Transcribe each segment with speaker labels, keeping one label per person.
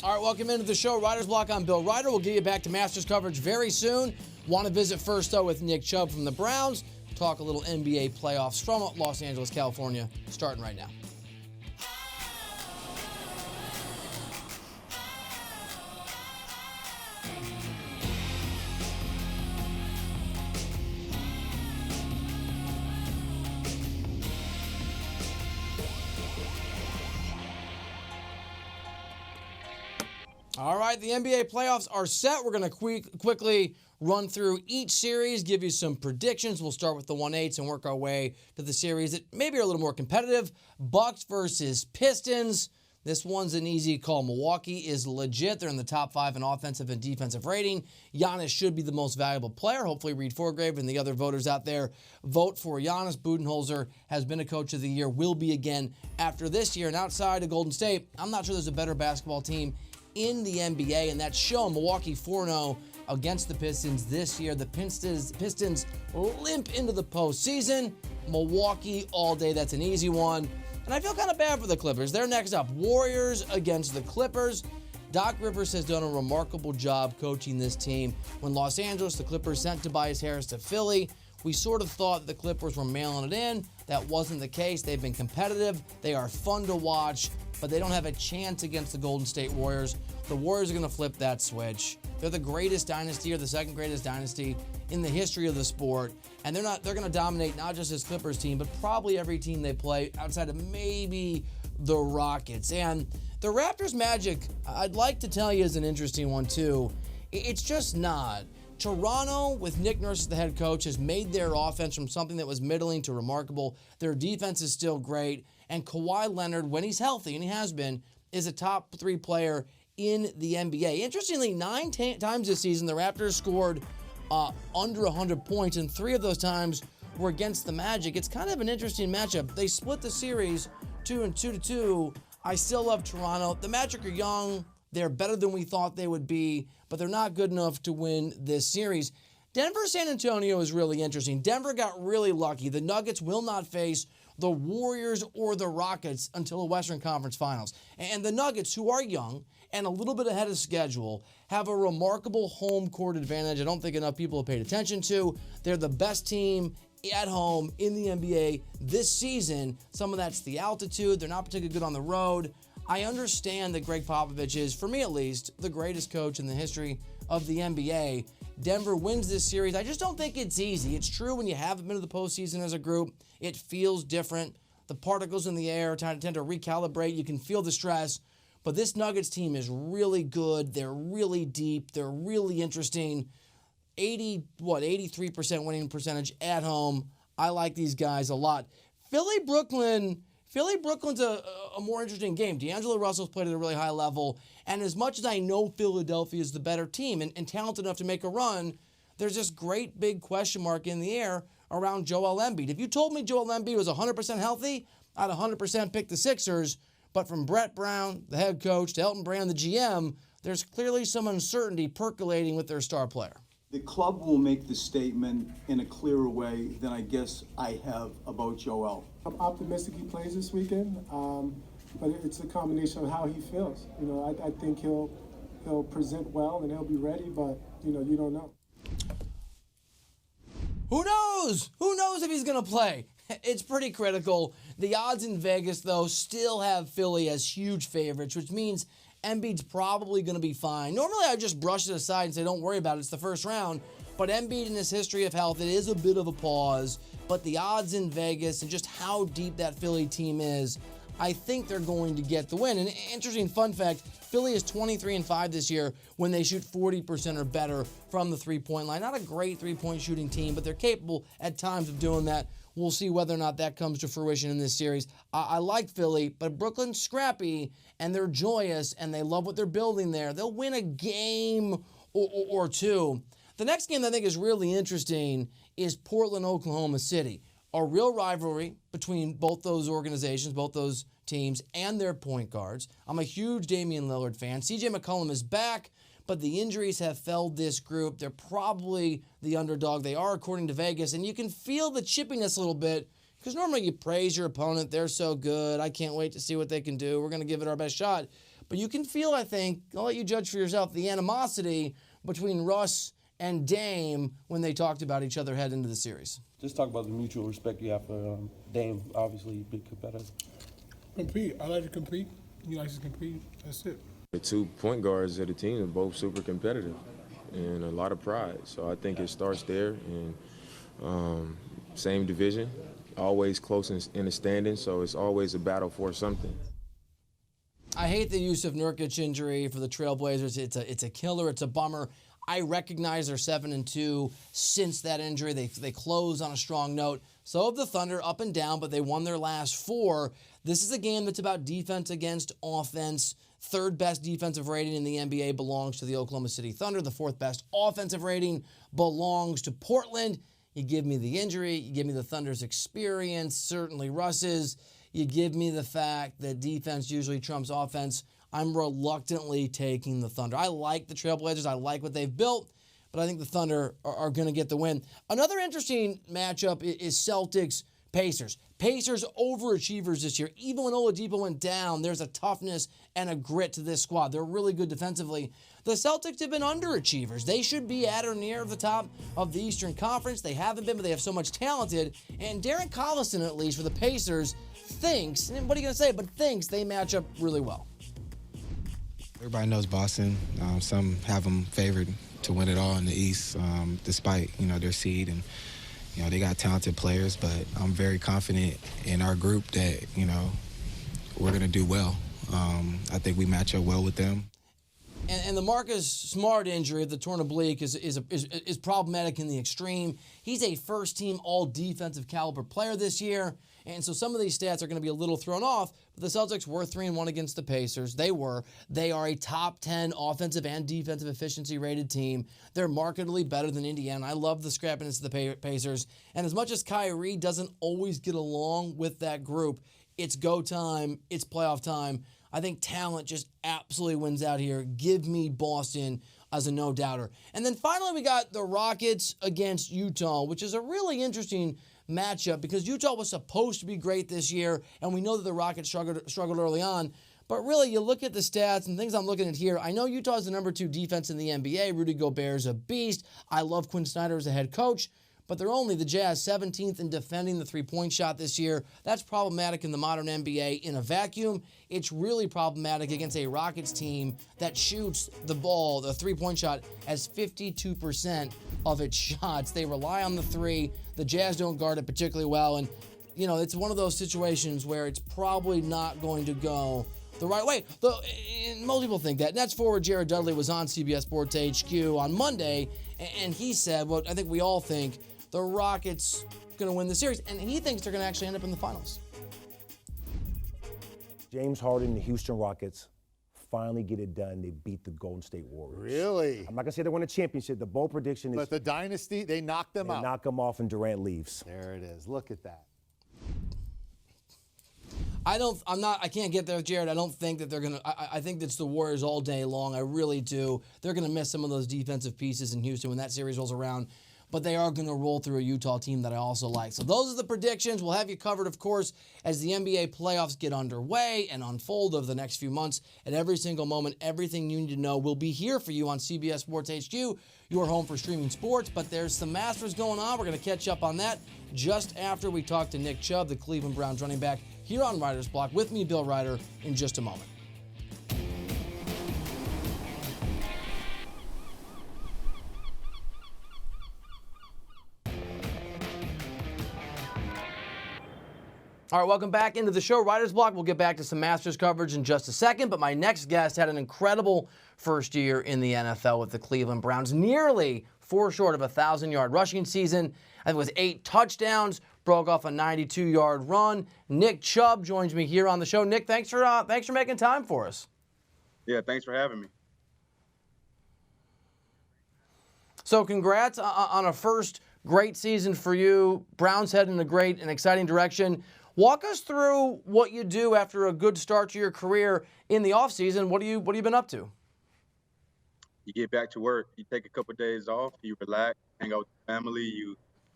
Speaker 1: All right, welcome into the show. Reiter's Block on Bill Reiter. We'll get you back to Masters coverage very soon. Want to visit first, though, with Nick Chubb from the Browns. Talk a little NBA playoffs from Los Angeles, California, starting right now. All right, the NBA playoffs are set. We're going to quickly run through each series, give you some predictions. We'll start with the 1/8 and work our way to the series that maybe are a little more competitive. Bucks versus Pistons. This one's an easy call. Milwaukee is legit. They're in the top 5 in offensive and defensive rating. Giannis should be the most valuable player. Hopefully Reed Forgrave and the other voters out there vote for Giannis. Budenholzer has been a coach of the year, will be again after this year. And outside of Golden State, I'm not sure there's a better basketball team in the NBA, and that's shown. Milwaukee 4-0 against the Pistons this year. The Pistons limp into the postseason. Milwaukee all day. That's an easy one. And I feel kind of bad for the Clippers. They're next up. Warriors against the Clippers. Doc Rivers has done a remarkable job coaching this team. When Los Angeles, the Clippers sent Tobias Harris to Philly, we sort of thought the Clippers were mailing it in. That wasn't the case. They've been competitive. They are fun to watch, but they don't have a chance against the Golden State Warriors. The Warriors are going to flip that switch. They're the greatest dynasty, or the second greatest dynasty in the history of the sport, and they're going to dominate not just this Clippers team, but probably every team they play outside of maybe the Rockets. And the Raptors Magic, I'd like to tell you, is an interesting one too. It's just not. Toronto, with Nick Nurse as the head coach, has made their offense from something that was middling to remarkable. Their defense is still great. And Kawhi Leonard, when he's healthy, and he has been, is a top 3 player in the NBA. Interestingly, 9 times this season, the Raptors scored under 100 points, and 3 of those times were against the Magic. It's kind of an interesting matchup. They split the series 2-2. I still love Toronto. The Magic are young. They're better than we thought they would be, but they're not good enough to win this series. Denver-San Antonio is really interesting. Denver got really lucky. The Nuggets will not face the Warriors or the Rockets until the Western Conference Finals. And the Nuggets, who are young and a little bit ahead of schedule, have a remarkable home court advantage I don't think enough people have paid attention to. They're the best team at home in the NBA this season. Some of that's the altitude. They're not particularly good on the road. I understand that Greg Popovich is, for me at least, the greatest coach in the history of the NBA. Denver wins this series. I just don't think it's easy. It's true when you haven't been to the postseason as a group, it feels different. The particles in the air tend to recalibrate. You can feel the stress. But this Nuggets team is really good. They're really deep. They're really interesting. 83% winning percentage at home. I like these guys a lot. Philly-Brooklyn's a more interesting game. D'Angelo Russell's played at a really high level, and as much as I know Philadelphia is the better team and talented enough to make a run, there's this great big question mark in the air around Joel Embiid. If you told me Joel Embiid was 100% healthy, I'd 100% pick the Sixers, but from Brett Brown, the head coach, to Elton Brand, the GM, there's clearly some uncertainty percolating with their star player.
Speaker 2: The club will make the statement in a clearer way than I guess I have about Joel.
Speaker 3: I'm optimistic he plays this weekend, but it's a combination of how he feels. I think he'll present well and he'll be ready, but you don't know.
Speaker 1: Who knows? Who knows if he's going to play? It's pretty critical. The odds in Vegas, though, still have Philly as huge favorites, which means Embiid's probably going to be fine. Normally, I just brush it aside and say, don't worry about it. It's the first round. But Embiid, in his history of health, it is a bit of a pause. But the odds in Vegas and just how deep that Philly team is, I think they're going to get the win. An interesting fun fact, Philly is 23-5 this year when they shoot 40% or better from the three-point line. Not a great three-point shooting team, but they're capable at times of doing that. We'll see whether or not that comes to fruition in this series. I like Philly, but Brooklyn's scrappy, and they're joyous, and they love what they're building there. They'll win a game or two. The next game that I think is really interesting is Portland, Oklahoma City. A real rivalry between both those organizations, both those teams, and their point guards. I'm a huge Damian Lillard fan. CJ McCollum is back, but the injuries have felled this group. They're probably the underdog. They are, according to Vegas, and you can feel the chippiness a little bit because normally you praise your opponent. They're so good. I can't wait to see what they can do. We're going to give it our best shot. But But you can feel, I think, I'll let you judge for yourself, the animosity between Russ and Dame when they talked about each other heading into the series.
Speaker 4: Just talk about the mutual respect you have for Dame, obviously, big competitor.
Speaker 5: Compete. I like to compete. He likes to compete. That's it.
Speaker 6: The 2 point guards of the team are both super competitive and a lot of pride. So I think it starts there. And same division, always close in the standings, so it's always a battle for something.
Speaker 1: I hate the use of Nurkic injury for the Trailblazers. It's a killer. It's a bummer. I recognize they're 7-2 since that injury. They closed on a strong note. So have the Thunder, up and down, but they won their last 4. This is a game that's about defense against offense. Third best defensive rating in the NBA belongs to the Oklahoma City Thunder. The 4th best offensive rating belongs to Portland. You give me the injury. You give me the Thunder's experience, certainly Russ's. You give me the fact that defense usually trumps offense. I'm reluctantly taking the Thunder. I like the Trailblazers. I like what they've built, but I think the Thunder are going to get the win. Another interesting matchup is Celtics-Pacers. Pacers overachievers this year. Even when Oladipo went down, there's a toughness and a grit to this squad. They're really good defensively. The Celtics have been underachievers. They should be at or near the top of the Eastern Conference. They haven't been, but they have so much talented. And Darren Collison, at least, for the Pacers, thinks, and what are you going to say, but thinks they match up really well.
Speaker 7: Everybody knows Boston. Some have them favored to win it all in the East, despite, their seed. And, they got talented players, but I'm very confident in our group that, we're going to do well. I think we match up well with them.
Speaker 1: And the Marcus Smart injury of the torn oblique is problematic in the extreme. He's a first-team all-defensive caliber player this year, and so some of these stats are going to be a little thrown off. But the Celtics were 3-1 against the Pacers. They are a top 10 offensive and defensive efficiency rated team. They're markedly better than Indiana. I love the scrappiness of the Pacers. And as much as Kyrie doesn't always get along with that group, it's go time, it's playoff time. I think talent just absolutely wins out here. Give me Boston as a no-doubter. And then finally we got the Rockets against Utah, which is a really interesting matchup because Utah was supposed to be great this year, and we know that the Rockets struggled early on. But really, you look at the stats and things I'm looking at here. I know Utah is the number 2 defense in the NBA. Rudy Gobert is a beast. I love Quinn Snyder as a head coach. But they're only the Jazz 17th in defending the three-point shot this year. That's problematic in the modern NBA in a vacuum. It's really problematic against a Rockets team that shoots the ball, the three-point shot, as 52% of its shots. They rely on the three. The Jazz don't guard it particularly well. And, it's one of those situations where it's probably not going to go the right way. Most people think that. Nets forward Jared Dudley was on CBS Sports HQ on Monday, and he said what I think we all think, the Rockets going to win the series, and he thinks they're going to actually end up in the finals.
Speaker 8: James Harden and the Houston Rockets finally get it done. They beat the Golden State Warriors.
Speaker 9: Really?
Speaker 8: I'm not going to say they win a championship. The bold prediction is...
Speaker 9: But the dynasty, they knocked them out.
Speaker 8: They knock them off and Durant leaves.
Speaker 9: There it is. Look at that.
Speaker 1: I can't get there with Jared. I don't think that they're going to, I think it's the Warriors all day long. I really do. They're going to miss some of those defensive pieces in Houston when that series rolls around. But they are going to roll through a Utah team that I also like. So those are the predictions. We'll have you covered, of course, as the NBA playoffs get underway and unfold over the next few months. At every single moment, everything you need to know will be here for you on CBS Sports HQ, your home for streaming sports. But there's some Masters going on. We're going to catch up on that just after we talk to Nick Chubb, the Cleveland Browns running back, here on Reiter's Block. With me, Bill Reiter, in just a moment. All right, welcome back into the show. Reiter's Block. We'll get back to some Masters coverage in just a second, but my next guest had an incredible first year in the NFL with the Cleveland Browns. Nearly 4 short of a 1,000-yard rushing season. I think it was 8 touchdowns, broke off a 92-yard run. Nick Chubb joins me here on the show. Nick, thanks for making time for us.
Speaker 10: Yeah, thanks for having me.
Speaker 1: So congrats on a first great season for you. Browns heading in a great and exciting direction. Walk us through what you do after a good start to your career in the offseason. What have you been up to?
Speaker 10: You get back to work. You take a couple of days off. You relax, hang out with the family.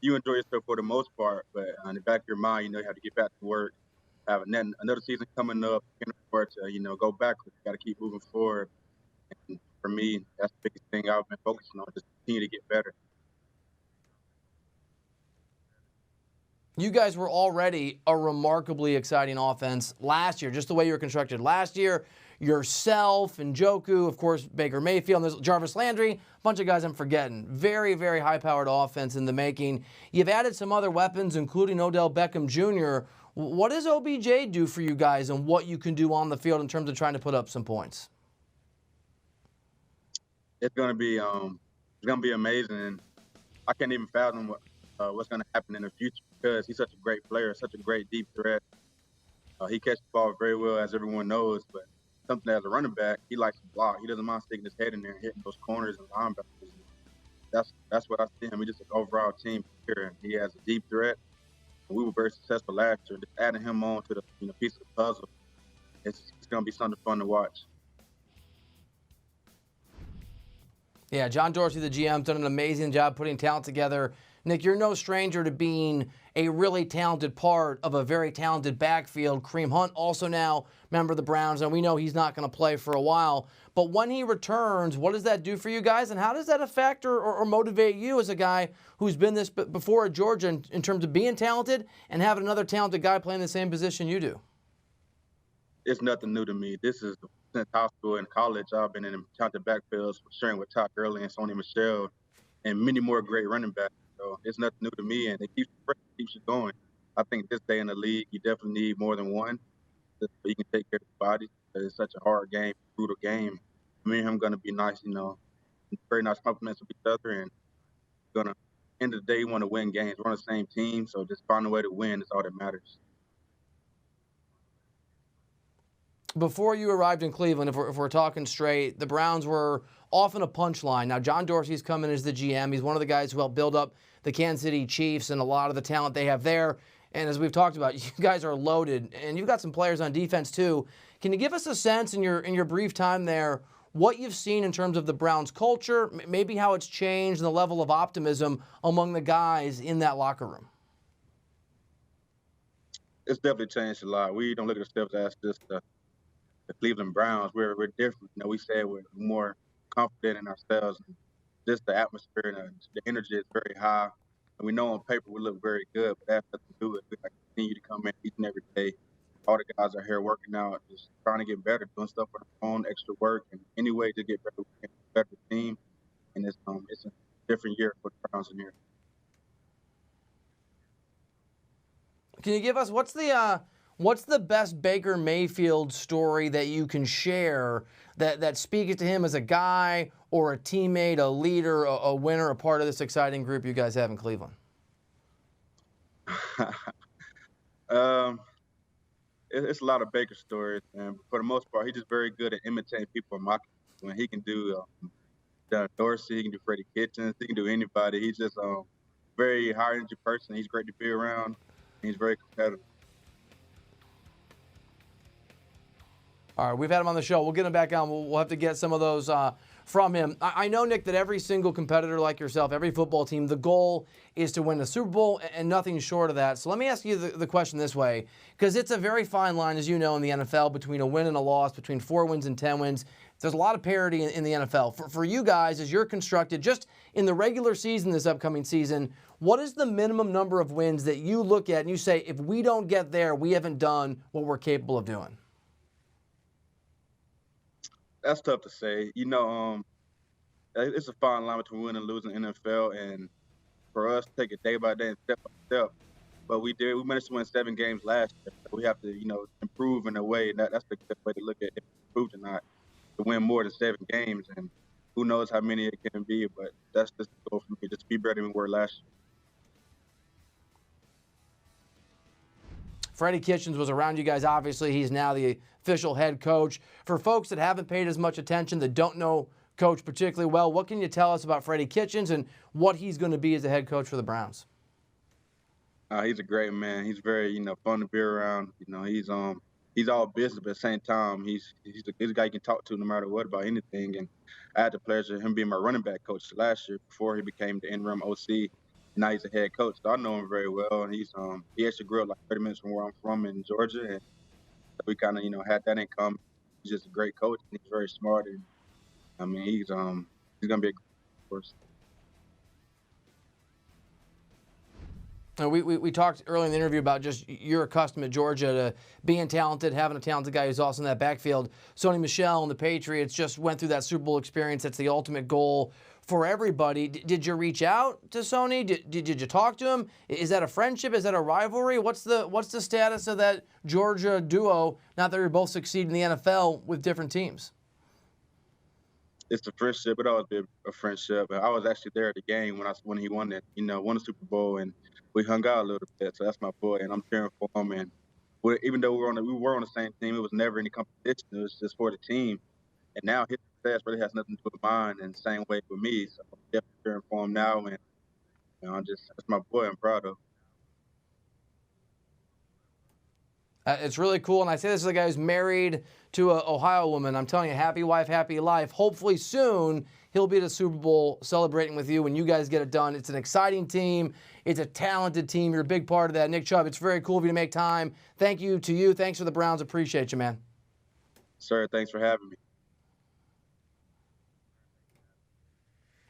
Speaker 10: You enjoy yourself for the most part. But on the back of your mind, you have to get back to work. Have another season coming up. Of nowhere to, go backwards. Got to keep moving forward. And for me, that's the biggest thing I've been focusing on, just continue to get better.
Speaker 1: You guys were already a remarkably exciting offense last year, just the way you were constructed last year. Yourself and Njoku, of course, Baker Mayfield, and there's Jarvis Landry, a bunch of guys I'm forgetting. Very, very high-powered offense in the making. You've added some other weapons, including Odell Beckham Jr. What does OBJ do for you guys and what you can do on the field in terms of trying to put up some points?
Speaker 10: It's gonna be amazing. And I can't even fathom what's gonna happen in the future because he's such a great player, such a great deep threat. He catches the ball very well, as everyone knows, but something as a running back, he likes to block. He doesn't mind sticking his head in there and hitting those corners and linebackers. That's what I see him. He's just an overall team player, and he has a deep threat. And we were very successful last year. Just adding him on to the piece of the puzzle, it's going to be something fun to watch.
Speaker 1: Yeah, John Dorsey, the GM, done an amazing job putting talent together. Nick, you're no stranger to being a really talented part of a very talented backfield. Kareem Hunt also now member of the Browns, and we know he's not going to play for a while. But when he returns, what does that do for you guys, and how does that affect or motivate you as a guy who's been this before at Georgia in terms of being talented and having another talented guy playing the same position you do?
Speaker 10: It's nothing new to me. This is since high school and college. I've been in talented backfields, sharing with Todd Gurley and Sony Michel, and many more great running backs. So it's nothing new to me, and it keeps you going. I think this day in the league, you definitely need more than one so you can take care of the body. It's such a hard game, brutal game. Me and him going to be nice, very nice compliments of each other, and going to end of the day, want to win games. We're on the same team, so just find a way to win is all that matters.
Speaker 1: Before you arrived in Cleveland, if we're talking straight, the Browns were often a punchline. Now, John Dorsey's come in as the GM. He's one of the guys who helped build up the Kansas City Chiefs and a lot of the talent they have there. And as we've talked about, you guys are loaded, and you've got some players on defense too. Can you give us a sense in your brief time there what you've seen in terms of the Browns culture, maybe how it's changed and the level of optimism among the guys in that locker room?
Speaker 10: It's definitely changed a lot. We don't look at ourselves as just the Cleveland Browns. We're different. We say we're more confident in ourselves. And just the atmosphere and the energy is very high. And we know on paper we look very good, but that's nothing to do with it. We continue to come in each and every day. All the guys are here working out, just trying to get better, doing stuff on their own, extra work, and any way to get better, we can be a better team. And it's a different year for the Browns in here.
Speaker 1: Can you give us what's the best Baker Mayfield story that you can share that speaks to him as a guy or a teammate, a leader, a winner, a part of this exciting group you guys have in Cleveland?
Speaker 10: It's a lot of Baker stories, and for the most part, he's just very good at imitating people and mocking. When he can do John Dorsey, he can do Freddie Kitchens, he can do anybody. He's just very high energy person. He's great to be around. He's very competitive.
Speaker 1: All right, we've had him on the show. We'll get him back on. We'll have to get some of those from him. I know, Nick, that every single competitor like yourself, every football team, the goal is to win the Super Bowl and nothing short of that. So let me ask you the question this way, because it's a very fine line, as you know, in the NFL between a win and a loss, between 4 wins and 10 wins. There's a lot of parity in the NFL. For you guys, as you're constructed, just in the regular season this upcoming season, what is the minimum number of wins that you look at and you say, if we don't get there, we haven't done what we're capable of doing?
Speaker 10: That's tough to say. It's a fine line between winning and losing in the NFL, and for us, take it day by day and step by step. But we managed to win 7 games last year. We have to, improve in a way, and that's the good way to look at if we improved or not. To win more than 7 games, and who knows how many it can be, but that's just the goal for me, just be better than we were last year.
Speaker 1: Freddie Kitchens was around you guys, obviously. He's now the official head coach. For folks that haven't paid as much attention, that don't know Coach particularly well, what can you tell us about Freddie Kitchens and what he's going to be as a head coach for the Browns?
Speaker 10: He's a great man. He's very, fun to be around. He's all business, but at the same time, he's a guy you can talk to no matter what about anything. And I had the pleasure of him being my running back coach last year before he became the interim OC. Now he's a head coach, so I know him very well. And he actually grew up like 30 minutes from where I'm from in Georgia. And we kind of, had that in common. He's just a great coach, and he's very smart, and I mean, he's gonna be a great coach.
Speaker 1: We talked earlier in the interview about just you're accustomed at Georgia to being talented, having a talented guy who's also in that backfield. Sony Michel and the Patriots just went through that Super Bowl experience. That's the ultimate goal for everybody. Did you reach out to Sony? Did you talk to him? Is that a friendship? Is that a rivalry? What's the status of that Georgia duo? Not that we both succeed in the NFL with different teams.
Speaker 10: It's a friendship. It always been a friendship. I was actually there at the game when he won it. Won the Super Bowl, and we hung out a little bit. So that's my boy, and I'm cheering for him. And even though we were on the same team, it was never any competition. It was just for the team. And now his success really has nothing to do with mine, and the same way with me. So I'm definitely cheering for him now, and that's my boy. I'm proud of.
Speaker 1: It's really cool, and I say this as a guy who's married to an Ohio woman. I'm telling you, happy wife, happy life. Hopefully soon he'll be at a Super Bowl celebrating with you when you guys get it done. It's an exciting team. It's a talented team. You're a big part of that. Nick Chubb, it's very cool of you to make time. Thank you to you. Thanks for the Browns. Appreciate you, man.
Speaker 10: Sir, thanks for having me.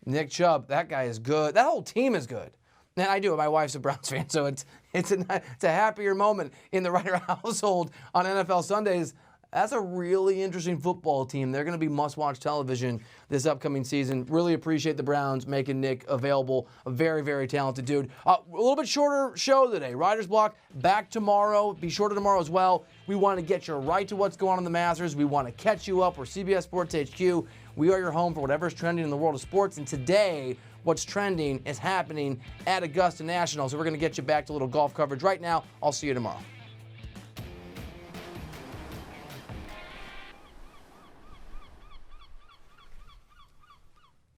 Speaker 1: Nick Chubb, that guy is good. That whole team is good. And I do. My wife's a Browns fan, so it's a happier moment in the Reiter household on NFL Sundays. That's a really interesting football team. They're going to be must-watch television this upcoming season. Really appreciate the Browns making Nick available. A very, very talented dude. A little bit shorter show today. Riders Block back tomorrow. Be shorter tomorrow as well. We want to get you right to what's going on in the Masters. We want to catch you up. We're CBS Sports HQ. We are your home for whatever's trending in the world of sports. And today, what's trending is happening at Augusta National. So we're going to get you back to a little golf coverage right now. I'll see you tomorrow.